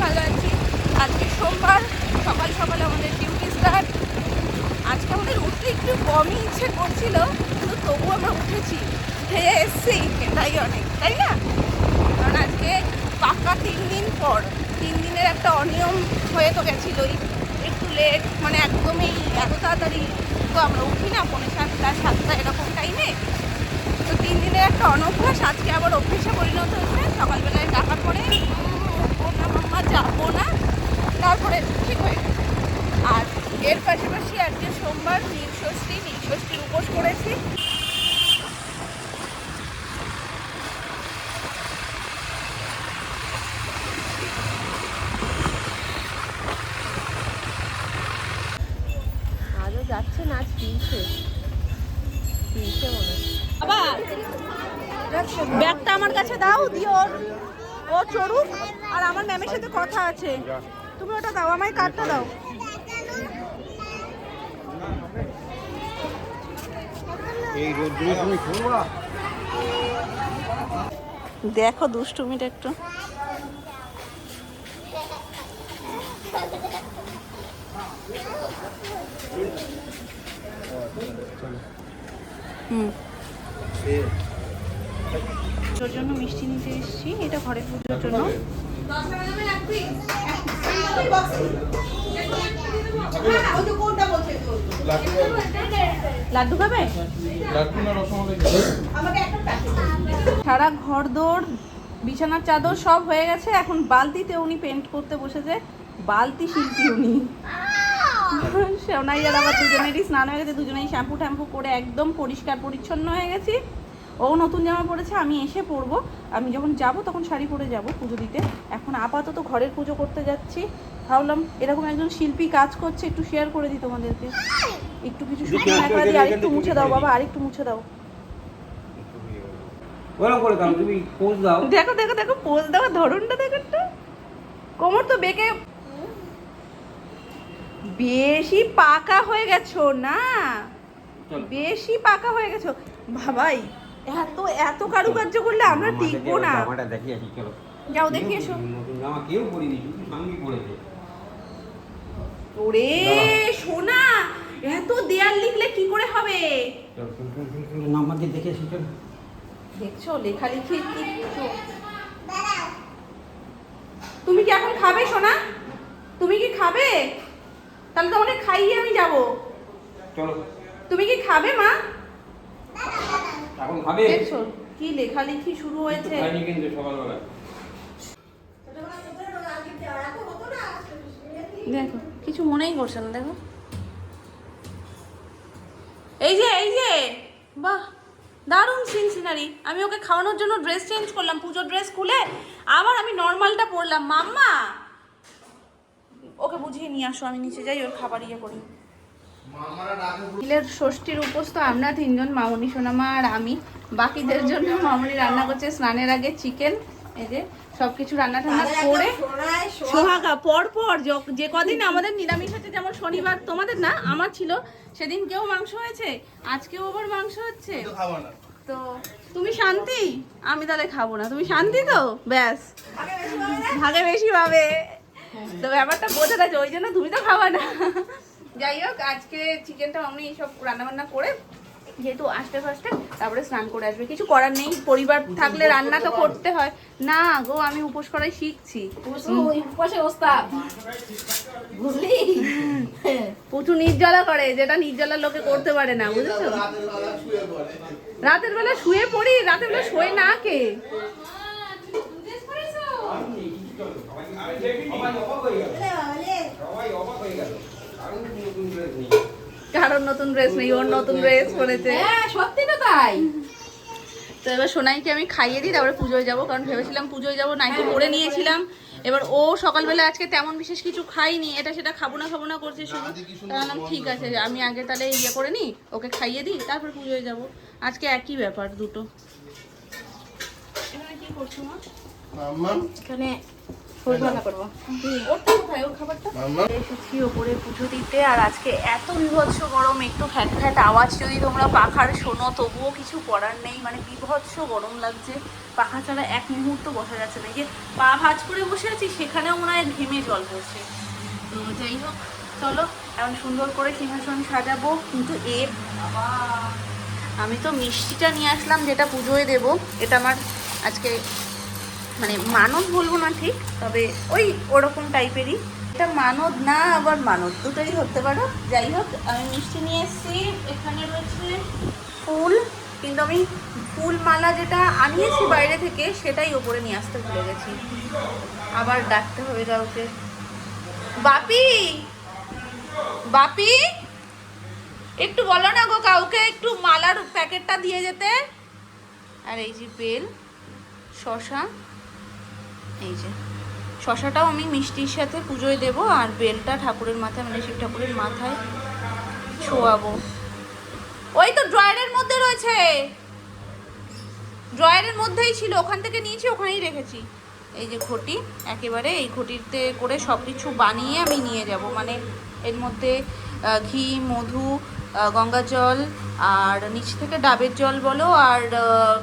ভালো আছি। আজকে সোমবার, সকাল সকাল আমাদের ডিউটি স্টার্ট। আজকে আমাদের উঠতে একটু কমই ইচ্ছে করছিল, কিন্তু তবু আমরা উঠেছি, খেয়ে এসছি, এটাই অনেক, তাই না? কারণ আজকে পাক্কা 3 দিন পর, 3 দিনের একটা অনিয়ম হয়ে তো গেছিলোই, একটু লেট, মানে একদমই এত তাড়াতাড়ি তো আমরা উঠি না, 6:45, 7টা এরকম টাইমে। তো 3 দিনের একটা অনভ্যাস আজকে আবার অভ্যেসে পরিণত হয়েছে। সকালবেলায় ডাকার পরে উঠবো না মাম্মা, যাবো না, তারপরে ঠিক হয়ে গেছে। আর এর পাশাপাশি আজকে সোমবার, নীলষষ্ঠীর উপোস করেছি। আজও যাচ্ছে না, আজ ফিরছে মনে হয়। বাবা, ব্যাগটা আমার কাছে দাও, দিও ও চড়ুক, আর আমার ম্যামের সাথে কথা আছে। তুমি ওটা দাও, আমায় কার্ডটা দাও। দেখো দুষ্টুমিটা একটু। পুজোর জন্য মিষ্টি নিতে এসেছি, এটা ঘরের পুজোর জন্য। লাড্ডু খাবে? সারা ঘর দৌড়, বিছানার চাদর সব হয়ে গেছে। এখন বালতিতে উনি পেন্ট করতে বসেছে, বালতি শিল্পী উনি। সোনাইয়ার আবার দুজনেরই স্নান হয়ে গেছে, দুজনেই শ্যাম্পু ট্যাম্পু করে একদম পরিষ্কার পরিচ্ছন্ন হয়ে গেছি। ও নতুন জামা পরেছে, আমি এসে পরবো। আমি যখন যাব তখন শাড়ি পরে যাব পুজো দিতে। এখন আপাতত ঘরের পুজো করতে যাচ্ছি। ভাবলাম এরকম একজন শিল্পী কাজ করছে, একটু শেয়ার করে দিই তোমাদেরকে। একটু কিছু শুকনো ন্যাকড়া দিয়ে আরেকটু মুছে দাও বাবা, আরেকটু মুছে দাও। দেখো দেখো দেখো, পোজ দেওয়ার ধরনটা দেখো একটু। কোমর তো বেঁকে, বেশি পাকা হয়ে গেছো না, বেশি পাকা হয়ে গেছো বাবাই। এত এত কারুকার্য করলে আমরা টিকবো না। যাও দেখে এসো। ওরে সোনা, এত দেয়াল লিখলে কি করে হবে? দেখছো লেখালেখি কিচ্ছু। তুমি কি এখন খাবে সোনা? তুমি কি খাবে? তাহলে তোমাকে খাইয়ে আমি যাব। তুমি কি খাবে মা? এখন খাবে? দেখছো কি লেখালেখি শুরু হয়েছে। দেখো কিছু মনেই করছে না, দেখো। এই যে বাহ, দারুণ সিন সিনারি। আমি ওকে খাওয়ানোর জন্য ড্রেস চেঞ্জ করলাম, পুজোর ড্রেস খুলে আবার আমি নর্মালটা পরলাম। মাম্মা ওকে বুঝিয়ে নিয়ে আসো, আমি নিচে যাই, ওর খাবার ইয়ে করি। নীলের ষষ্ঠীর উপোস তো আমরা 3জন, মামনি, সোনামা আর আমি। বাকিদের জন্য মামনি রান্না করছে স্নানের আগে চিকেন। এই যে সবকিছু রান্না টান্না করে সোহাগা পর পর যে কদিন আমাদের নিরামিষ হচ্ছে, যেমন শনিবার তোমাদের না, আমার ছিল, সেদিন কেউ মাংস হয়েছে, আজকেও আবার মাংস হচ্ছে। তো তুমি শান্তি, আমি তাহলে খাবো না। তুমি শান্তি তো, ব্যাস ভাগে বেশি পাবে। তো ব্যাপারটা বোঝা যাচ্ছে, ওই জন্য তুমি তো খাবা না। যাই হোক, আজকে চিকেনটা আমি সব রান্নাবান্না করে, যেহেতু আস্তে ফাস্টে তারপরে স্নান করে আসবে, কিছু করার নেই। পরিবার থাকলে রান্না তো করতে হয় না গো। আমি উপোস করাই শিখছি, বুঝলি? প্রচুর নির্জলা করে, যেটা নির্জলা লোকে করতে পারে না, বুঝেছো? রাতের বেলা শুয়ে পড়ি, রাতের বেলা শোয় না কে? কারণ নতুন ড্রেস নেই, ওর নতুন ড্রেস পরেছে। সত্যি তো তাই। তো এবার সোনাইকে আমি খাইয়ে দিই, তারপরে পুজোয় যাবো। কারণ ভেবেছিলাম পুজোয় যাবো, নাইটি পরে নিয়েছিলাম। এবার ও সকালবেলা আজকে তেমন বিশেষ কিছু খাইনি, এটা সেটা খাবো না করছে শুধু। বললাম ঠিক আছে, আমি আগে তাহলে ইয়ে করে নিই, ওকে খাইয়ে দিই, তারপর পুজোয় যাবো। আজকে একই ব্যাপার দুটো। এখানে কি করছো মা? ও এখানে ফুল রান্না করবো। ওরটা কোথায়, ওর খাবারটা? এসেছি ওপরে পুজো দিতে, আর আজকে এত বিভৎস গরম, একটু ফ্যাট ফ্যাট আওয়াজ যদি তোমরা পাখার শোনো তবুও কিছু করার নেই, মানে বিভৎস গরম লাগছে। পাখা ছাড়া এক মুহূর্ত বসা যাচ্ছে না। এই যে পা ভাঁজ করে বসে আছি সেখানেও মনে হয় ঘেমে জল পড়ছে। তো যাই হোক, চলো এখন সুন্দর করে সিংহাসন সাজাবো। কিন্তু বাবা, আমি তো মিষ্টিটা নিয়ে আসলাম যেটা পুজোয় দেবো। এটা আমার আজকে মানে মানত বলবো না ঠিক, তবে ওই ওরকম টাইপেরই। এটা মানত না আবার মানত, দুটোই ধরতে পারো। যাই হোক, আমি মিষ্টি নিয়ে এসেছি। এখানে রয়েছে ফুল, কিন্তু আমি ফুল মালা যেটা আনিয়েছি বাইরে থেকে সেটাই ওপরে নিয়ে আসতে ভুলে গেছি। আবার ডাকতে হবে কাউকে। বাপি, বাপি একটু বলো না গো কাউকে একটু মালার প্যাকেটটা দিয়ে যেতে। আর এই যে বেল, শশা, এই যে শশাটাও আমি মিষ্টির সাথে পুজোয় দেবো, আর বেলটা ঠাকুরের মাথায় মানে শিব ঠাকুরের মাথায় ছোয়াবো। ওই তো ড্রয়ারের মধ্যে রয়েছে, ড্রয়ারের মধ্যেই ছিল, ওখান থেকে নিয়েছি, ওখানেই রেখেছি। এই যে ঘটি, একেবারে এই ঘটিতে করে সব কিছু বানিয়ে আমি নিয়ে যাব। মানে এর মধ্যে ঘি, মধু, গঙ্গা জল, আর নিচ থেকে ডাবের জল বলো, আর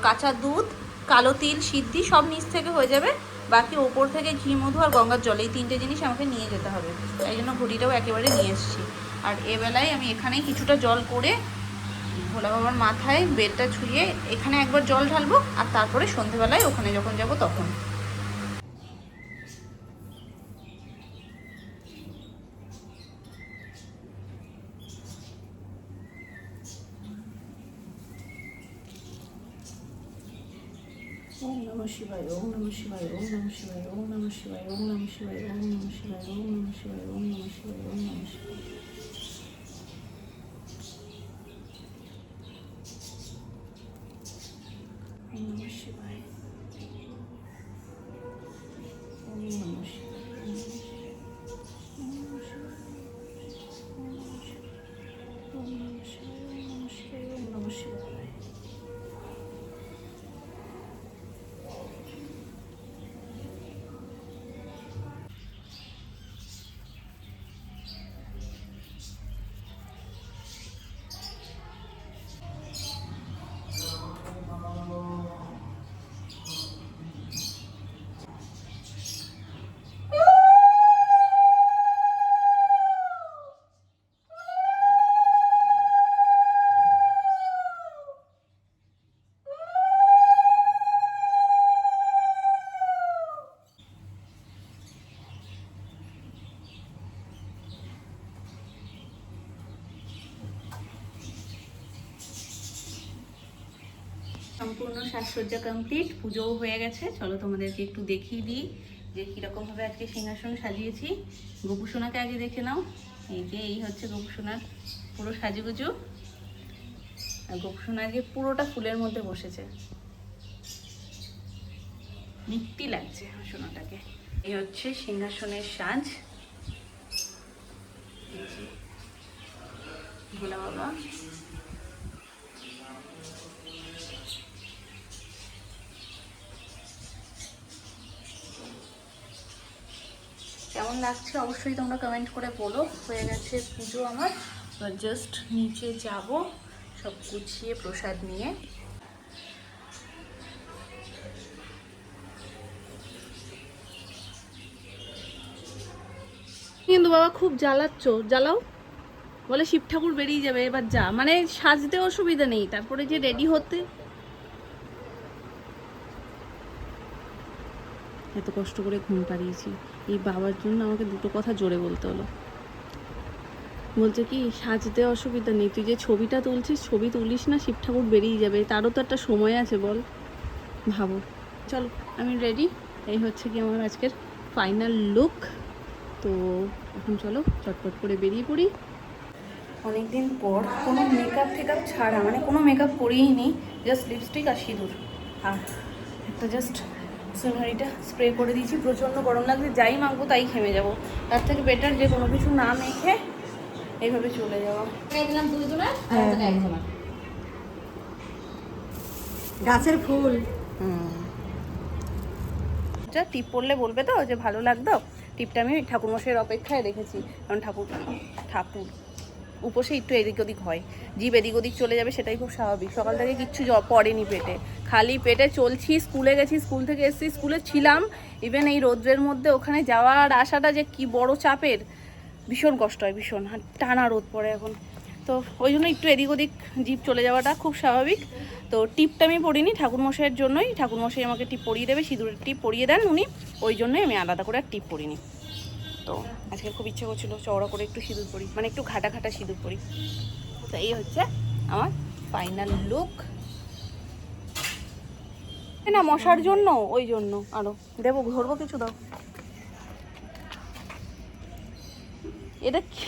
কাঁচা দুধ, কালো তিল, সিদ্ধি সব নিচ থেকে হয়ে যাবে। বাকি ওপর থেকে ঘি, মধু আর গঙ্গার জল, এই তিনটে জিনিস আমাকে নিয়ে যেতে হবে। তাই জন্য ঘটিটাও একেবারে নিয়ে এসেছি। আর এবেলায় আমি এখানেই কিছুটা জল করে ভোলা বাবার মাথায় বেলটা ছুঁয়ে এখানে একবার জল ঢালবো, আর তারপরে সন্ধেবেলায় ওখানে যখন যাব তখন। ওম নমঃ শিবায়, ওম নমঃ শিবায়, ওম নমঃ শিবায়, ওম নমঃ শিবায়, ওম নমঃ শিবায়, ওম নমঃ শিবায়, ওম নমঃ শিবায়, ওম নমঃ শিবায়, ওম নমঃ শিবায়। ওম নমঃ শিবায়, ওম নমঃ শিবায়, ওম নমঃ শিবায়। সম্পূর্ণ সাজসজ্জা কমপ্লিট, পুজোও হয়ে গেছে। চলো তোমাদেরকে একটু দেখিয়ে দিই যে কীরকমভাবে আজকে সিংহাসন সাজিয়েছি। গোপুসোনাকে আগে দেখে নাও। এই যে এই হচ্ছে গোপুসোনার পুরো সাজুগুজু। আর গোপুসোনা আজকে পুরোটা ফুলের মধ্যে বসেছে, মিষ্টি লাগছে সোনাটাকে। এই হচ্ছে সিংহাসনের সাজ। ভোলা বাবা, কেমন লাগছে অবশ্যই তোমরা কমেন্ট করে বলো। হয়ে গেছে পুজো আমার, জাস্ট নিচে যাব সব গুছিয়ে প্রসাদ নিয়ে। কিন্তু বাবা খুব জ্বালাচ্ছ, জ্বালাও। বলে শিব ঠাকুর বেরিয়ে যাবে, এবার যা, মানে সাজতে অসুবিধা নেই, তারপরে যে রেডি হতে এত কষ্ট করে ঘুম পাড়িয়েছি। এই বাবার জন্য আমাকে দুটো কথা জোরে বলতে হলো। বলছে কি সাজতে অসুবিধা নেই, তুই যে ছবিটা তুলছিস ছবি তুলিস না, শিব ঠাকুর বেরিয়ে যাবে, তারও তো একটা সময় আছে বল, ভাবো। চলো আমি রেডি, এই হচ্ছে কি আমার আজকের ফাইনাল লুক। তো এখন চলো চটপট করে বেরিয়ে পড়ি। অনেকদিন পর কোনো মেকআপ টেকআপ ছাড়া, মানে কোনো মেকআপ করিই নি, জাস্ট লিপস্টিক আর সিঁদুর, আর একটা জাস্ট সোনারিটা স্প্রে করে দিয়েছি। প্রচণ্ড গরম লাগছে, যাই মাখবো তাই ঘেমে যাবো, তার থেকে বেটার যে কোনো কিছু না মেখে এইভাবে চলে যাওয়া। গাছের ফুল। রোদটা, টিপ পরলে বলবে তো যে ভালো লাগতো। টিপটা আমি ঠাকুরমশাইয়ের অপেক্ষায় রেখেছি, কারণ ঠাকুর উপসে একটু এদিক ওদিক হয়, জিভ এদিক ওদিক চলে যাবে, সেটাই খুব স্বাভাবিক। সকাল থেকে কিচ্ছু পড়েনি পেটে, খালি পেটে চলছি। স্কুলে গেছি, স্কুল থেকে এসেছি, স্কুলে ছিলাম, ইভেন এই রোদ্রের মধ্যে ওখানে যাওয়ার আসাটা যে কি বড় চাপের, ভীষণ কষ্ট হয়, ভীষণ টানা রোদ পড়ে এখন। তো ওই জন্য একটু এদিক ওদিক জিভ চলে যাওয়াটা খুব স্বাভাবিক। তো টিপটা আমি পরিনি ঠাকুরমশাইয়ের জন্যই, ঠাকুরমশাই আমাকে টিপ পরিয়ে দেবে, সিঁদুরের টিপ পরিয়ে দেন উনি, ওই জন্যই আমি আলাদা করে আর টিপ পরিনি। তো আজকে খুব ইচ্ছে করছিল চওড়া করে একটু সিঁদুর পরি, মানে একটু ঘাটা ঘাটা সিঁদুর পরি। তো এই হচ্ছে আমার ফাইনাল লুক। না মশার জন্য, ওই জন্য আরো দেবো, ধরবো কিছু দাও। এটা কি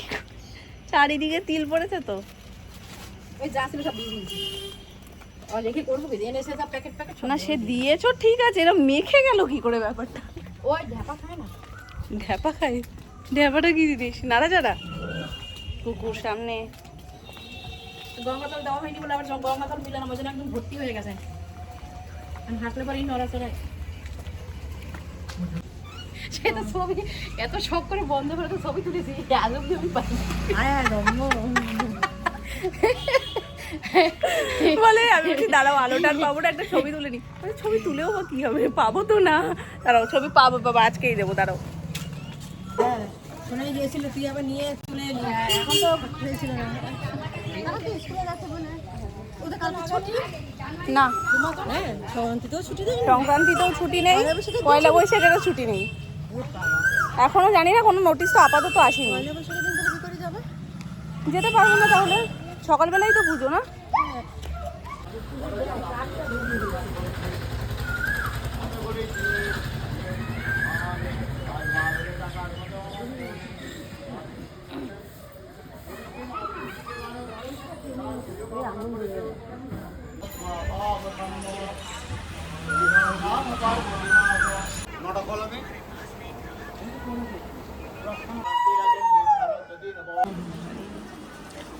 চারিদিকে তিল পড়েছে তো, ওই যা ছিল সব দিয়ে দিয়েছি। আর রেখে করবো কি, এনে এসে সব প্যাকেট না সে দিয়েছো ঠিক আছে, এরা মেখে গেল কি করে ব্যাপারটা? ওই ঢাপা খায় না, ঢ্যাপা খাই, ঢ্যাপাটা কি জিনিস? নাড়াচাড়া কুকুর সামনে। গঙ্গা জল দেওয়া হয়নি বলে আবার গঙ্গা জল মিলানো, ওই জন্য একদম ভর্তি হয়ে গেছে। আমি হাঁটলে পারি নড়াচড়ায়। সে তো ছবি এত শখ করে বন্ধ করে তো ছবি তুলেছি, আলম আমি পাই। বলে আমি বলছি দাঁড়াও আলোটার পাবো না, একটা ছবি তুলে নি। ছবি তুলেও বা কি হবে, পাবো তো না। দাঁড়াও ছবি পাবো, বাবা আজকেই দেবো, দাঁড়াও। হ্যাঁ শোনাই গিয়েছিল, তুই আবার নিয়ে চলে এলি। এখন তো হয়েছিল না, না হ্যাঁ সংক্রান্তিতেও ছুটি দেয়, সংক্রান্তিতেও ছুটি নেই, পয়লা বৈশাখেরও ছুটি নেই। এখনো জানি না, কোনো নোটিশ তো আপাতত আসেনি। পয়লা বৈশাখের দিন তাহলে কি করে যাবে? যেতে পারবো না তাহলে, সকালবেলাই তো পুজো না।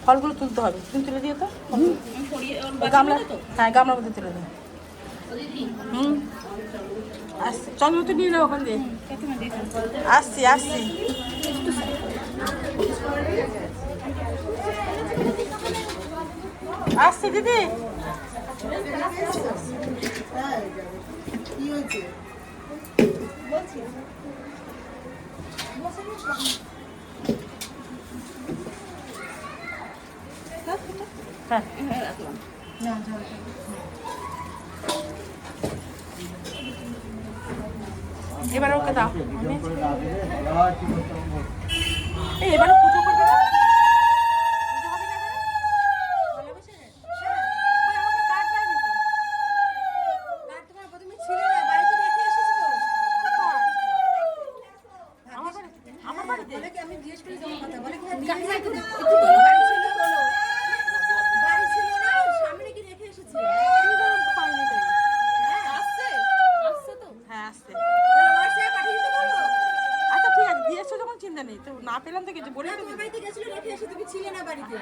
ফলগুলো তুলতে হবে, তুমি তুলে দিও তো গামলা। হ্যাঁ গামলার মধ্যে তুলে দিও। আসছি, চল তো নিয়ে নাও ওখান দিয়ে। আসছি আসছি। আসছি দিদি। হ্যাঁ এবারে ওকে দাও, এবারে পুজো করবে না? পুজো হবে না এবারে? পয়লা বৈশাখে? ওই আমাকে কার্ড দেয়নি তো। কার্ড তোমার প্রথমে ছিল না, বাড়িতে রেখে এসেছি তো। আমার বাড়িতে বলে কি, আমি জিজ্ঞেস করি তোমার কথা, বলে কি হ্যাঁ একটু তোলো, বাড়ি ছিল তোলো, বাড়ি ছিল না, সামনে কি রেখে এসেছি। হ্যাঁ আসছে, আচ্ছা ঠিক আছে, দিয়েছো যখন চিন্তা নেই তো, না পেলাম তো কিছু বলে তোমার বাড়িতে গেছিল, রেখে এসে তুমি ছিলে না বাড়িতে,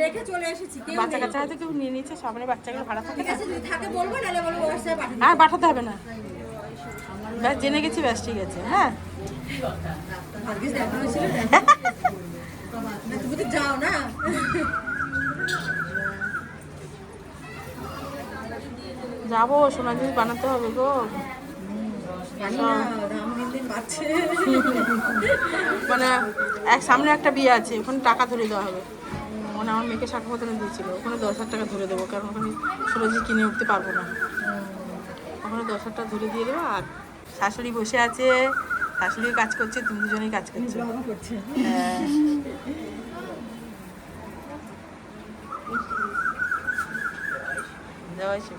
রেখে চলে এসেছি। বাচ্চা কাচ্চা হয়তো কেউ নিয়ে নিচ্ছে, সামনে বাচ্চাগুলো ভাড়া থাকে, থাকে বলবো, নাহলে বলবো হোয়াটসঅ্যাপে পাঠিয়ে দিই। আর পাঠাতে হবে না, ব্যাস জেনে গেছি, ব্যাস ঠিক আছে। হ্যাঁ তুমি তো যাও না, যাবো, সোনা জিনিস বানাতে হবে গো। মানে সামনে একটা বিয়ে আছে, ওখানে টাকা ধরে দেওয়া হবে, মানে আমার মেয়েকে শাখা মতনে দিয়েছিল, ওখানে 10,000 টাকা ধরে দেবো, কারণ ওখানে সোনাজি কিনে উঠতে পারবো না, ওখানে 10,000 টাকা ধরে দিয়ে দেবো। আর শাশুড়ি বসে আছে, শাশুড়িও কাজ করছে, তুমি দুজনেই কাজ করছো। হ্যাঁ দেওয়া হয়েছে।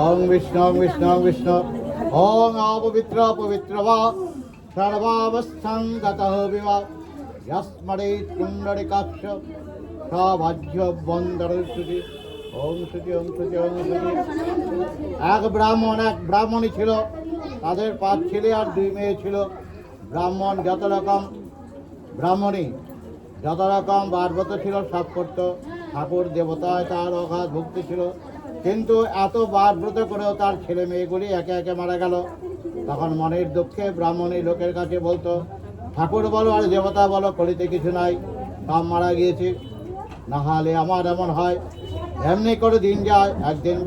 ওং বিষ্ণু বিষ্ণু বিষ্ণু ওং অপবিত্র পবিত্র বা সর্বাবস্থাং গতঃ বিবা যস্মরে কুণ্ডলিকাক্ষ সভাজ্য বন্দরশ্রুতি ওং শ্রুতি ওং শ্রুতি ওং শ্রুতি। এক ব্রাহ্মণী ছিল, তাদের 5 ছেলে আর 2 মেয়ে ছিল। ব্রাহ্মণ যত রকম ব্রাহ্মণী যত রকম বারব্রত ছিল সব করত। ঠাকুর দেবতায় তার অগাধ ভক্তি ছিল, কিন্তু এত বারব্রত করেও তার ছেলে মেয়েগুলি একে একে মারা গেল। তখন মনের দুঃখে ব্রাহ্মণী লোকের কাছে বলতো, ঠাকুর বলো আর দেবতা বলো, কলিতে কিছু নাই, সব মারা গিয়েছে, না হলে আমার এমন হয়। এমনি করে দিন যায়। একদিন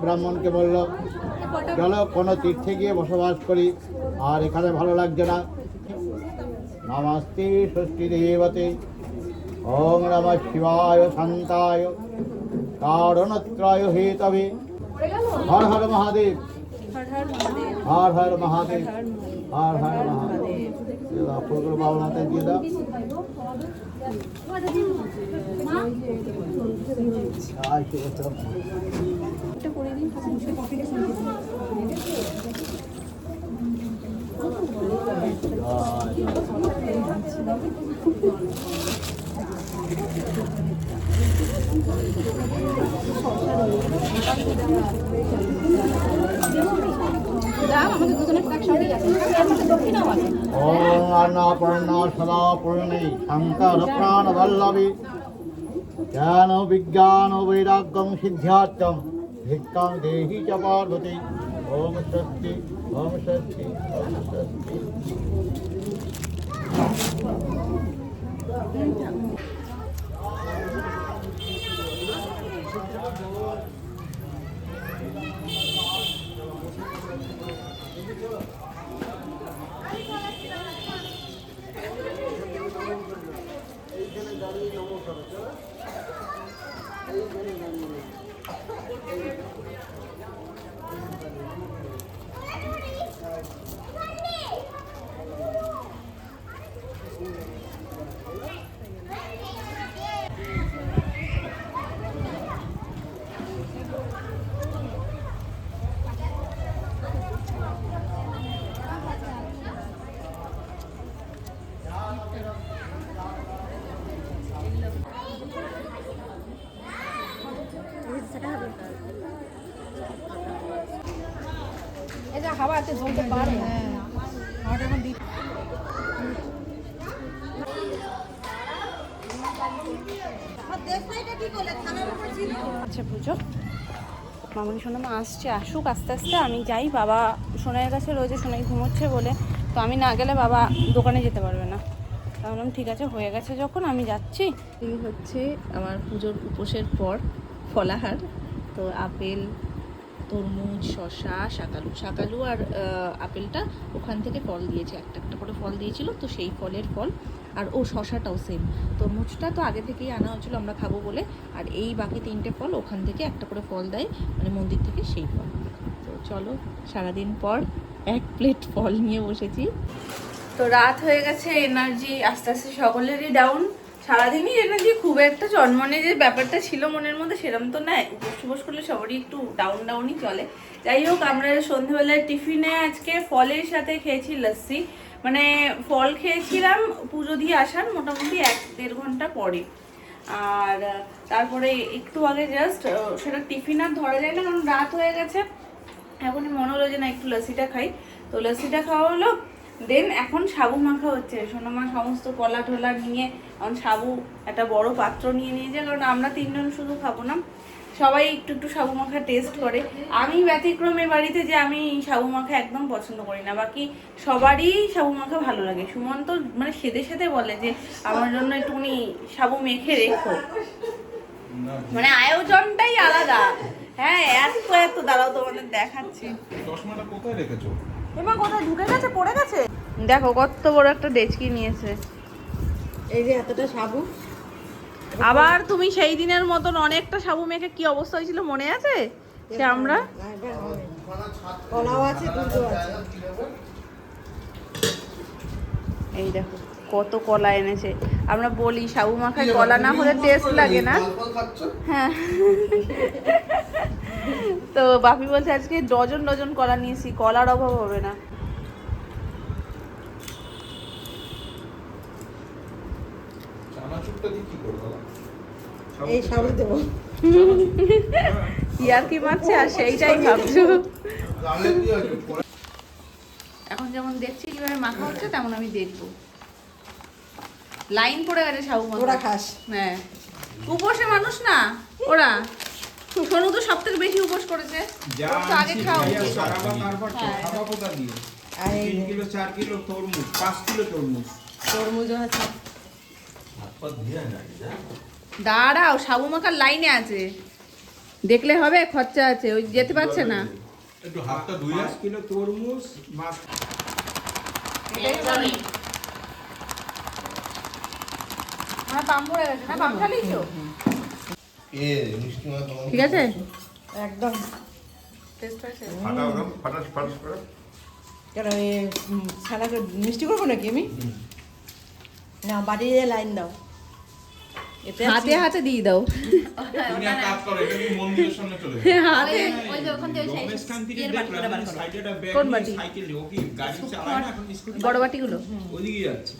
ব্রাহ্মণকে বলল, চলো কোনো তীর্থে গিয়ে বসবাস করি, আর এখানে ভালো লাগছে না। নমস্তে ষষ্ঠী দেবতে ওং নমঃ শিবায় শান্তায় কারণত্রয় হেতবে হর হর মহাদেব হর হর মহাদেব হর হর মহাদেব। ফুলগুলো বাবার মাথায় দিয়ে দাও। ওম অন্নপূর্ণা সদা পূর্ণে শঙ্কর প্রাণ বল্লভী জ্ঞান বিজ্ঞান বৈরাগ্যং সিদ্ধার্থম ভিক্ষাং দেহি চ পার্বতী। ওম স্বস্তি ওম স্বস্তি ওম স্বস্তি। খাবারতে ঝলতে পারে। আচ্ছা পুজো মামনি সোনামা আসছে, আসুক আস্তে আস্তে, আমি যাই। বাবা সোনাইয়ের কাছে রয়েছে, সোনাই ঘুমোচ্ছে বলে, তো আমি না গেলে বাবা দোকানে যেতে পারবে না। তাহলে ঠিক আছে, হয়ে গেছে যখন আমি যাচ্ছি। এই হচ্ছে আমার পুজোর উপোসের পর ফলাহার। তো আপেল, তরমুজ, শসা, শাকালু আর আপেলটা ওখান থেকে ফল দিয়েছে, একটা একটা করে ফল দিয়েছিল, তো সেই ফলের ফল। আর শসাটাও সেম। তরমুজটা তো আগে থেকেই আনা হয়েছিল আমরা খাবো বলে, আর এই বাকি 3টে ফল ওখান থেকে একটা করে ফল দেয়, মানে মন্দির থেকে, সেই ফল। তো চলো, সারাদিন পর 1 প্লেট ফল নিয়ে বসেছি। তো রাত হয়ে গেছে, এনার্জি আস্তে আস্তে সকলেরই ডাউন। সারাদিনই এনার্জি খুব একটা জন্মনে যে ব্যাপারটা ছিল মনের মধ্যে সেরকম তো নাই। উপোস করলে সবারই একটু ডাউনই চলে। যাই হোক, আমরা সন্ধ্যেবেলায় টিফিনে আজকে ফলের সাথে খেয়েছি লস্যি। মানে ফল খেয়েছিলাম পুজো দিয়ে আসার মোটামুটি 1-1.5 ঘন্টা পরে। আর তারপরে একটু আগে জাস্ট, সেটা টিফিন আর ধরা যায় না কারণ রাত হয়ে গেছে। এখনই মনে হলো যে না একটু লস্যিটা খাই, তো লস্যিটা খাওয়া হলো। দেন এখন সাবু মাখা হচ্ছে। সোনামা সমস্ত কলা ঢোলা নিয়ে এখন সাবু একটা বড় পাত্র নিয়ে নিয়েছে, কারণ আমরা 3 জন শুধু খাবো না, সবাই একটু একটু সাবু মাখা টেস্ট করে। আমি ব্যতিক্রমে বাড়িতে, যে আমি সাবু মাখা একদম পছন্দ করি না, বাকি সবারই সাবু মাখা ভালো লাগে। সুমন তো মানে সেদে বলে যে আমার জন্য একটুখানি সাবু মেখে রেখো, মানে আয়োজনটাই আলাদা। হ্যাঁ, এত দাঁড়াও, তোমাদের দেখাচ্ছি। চশমাটা কোথায় রেখেছো? এমা কোথায় ঢুকে গেছে, পড়ে গেছে। দেখো কত বড় একটা ডেচকি নিয়েছে। এই যে এতটা সাবু। আবার তুমি সেই দিনের মতন অনেকটা সাবু মেখে কি অবস্থা হয়েছিল মনে আছে? সে আমরা কলাও আছে, দুধও আছে। এই দেখো কত কলা এনেছে। আমরা বলি সাবু মাখায় কলা না হলে টেস্ট লাগে না। হ্যাঁ তো বাপি বলছে আজকে ডজন ডজন কলা নিয়েছি, কলার অভাব হবে না। এই সবই দেবো। ইয়ার কি মারছে আর সেইটাই ভাবছো। এখন যেমন দেখছি কিভাবে মাখা হচ্ছে তেমন আমি দেখবো। লাইন পড়ে গেছে সাবু মাখা। ওরা খাস। হ্যাঁ উপোসে মানুষ না ওরা। সোনু তো সব থেকে বেশি উপোস করেছে, ওর তো আগে খাওয়া উচিত। আর এই 3 কিলো 4 কিলো তরমুজ, 5 কিলো তরমুজ। তরমুজও আছে। দাঁড়াও সাবু মাখার লাইনে আছে, দেখলে হবে, খরচা আছে, ওই যেতে পারছে না। একটু হাতটা ধুই 5 কিলো তরমুজ মাছ। আমার পাম পড়ে গেছে না, পাম ঢালিয়েছো? ঠিক আছে একদম। টেস্ট হয়েছে। ফাটাস করে। কেন ছানা করে মিষ্টি করবো নাকি আমি? না বাড়িতে লাইন দাও। এতে হাতে হাতে দিয়ে দাও। তুমি এক কাজ করো, এটা কি মন্দিরের সামনে চলে যাও। হাতে ওই যে ওখান থেকে রমেশ কান্তিকে দেখলাম সাইডে একটা ব্যাগ কোন নিয়ে বাটি? সাইকেল নিয়ে, ও কি গাড়ি চালায় না এখন, স্কুটি বড় বাটিগুলো ওইদিকে যাচ্ছে।